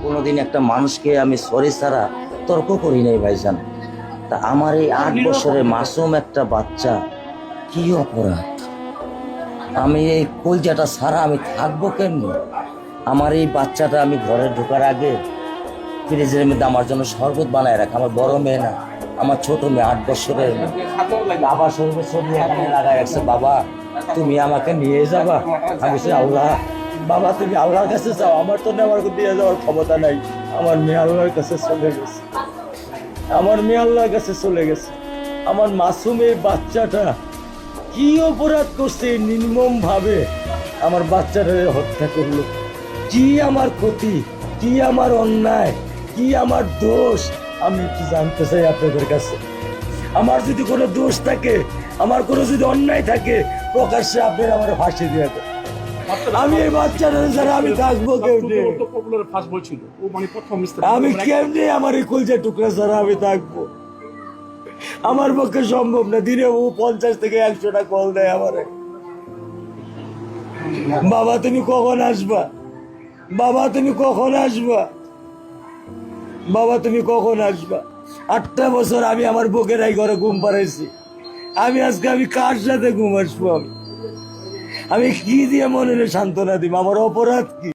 কোনোদিন একটা মানুষকে আমি সরি ছাড়া তর্ক করি নাই ভাইজান। তা আমার এই 8 বছরের মাসুম একটা বাচ্চা কি অপরাধ? আমি এই কলজাটা ছাড়া আমি থাকবো কেমনি? আমার এই বাচ্চাটা আমি ঘরে ঢোকার আগে ফ্রিজের মধ্যে আমার জন্য শরবত বানায় রাখে। আমার বড় মেয়ে না, আমার ছোট মেয়ে 8 বছরের মেয়ে। বাবা শরবত ছবি এখানে লাগায় রাখছে, বাবা তুমি আমাকে নিয়ে যাবা। আমি বলছি, আল্লাহ বাবা তুমি আল্লাহর কাছে যাও, আমার তো নেওয়ার দিয়ে যাওয়ার ক্ষমতা নাই। আমার মেয়ে আল্লাহর কাছে চলে গেছে, আমার মেয়ে আল্লাহর কাছে চলে গেছে। আমার মাসুম এই বাচ্চাটা কি অপরাধ করছে নির্মম ভাবে আমার বাচ্চাটা হত্যা করলো? কি আমার ক্ষতি, কি আমার অন্যায়, কি আমার দোষ? আমি কি জানতে চাই আপনাদের কাছে। আমার যদি কোনো দোষ থাকে, আমার কোনো যদি অন্যায় থাকে, প্রকাশ্যে আপনারা আমার ফাঁসি দিয়ে দেন। আমি এই বাচ্চাটা ছাড়া আমি থাকবো কেমনে? আমি কেমনে আমার এই কলজা টুকরা ছাড়া আমি থাকবো? আমার পক্ষে সম্ভব না। দিনে ও 50 থেকে 100টা কল দেয় আমারে, বাবা তুমি কখন আসবা, বাবা তুমি কখন আসবা, বাবা তুমি কখন আসবা। 8টা বছর আমি আমার বুকের এই ঘরে ঘুম পাড়াইছি। আমি আজকে আমি কার সাথে ঘুম আসবো? আমি কি দিয়ে মনে সান্ত্বনা দিব? আমার অপরাধ কি?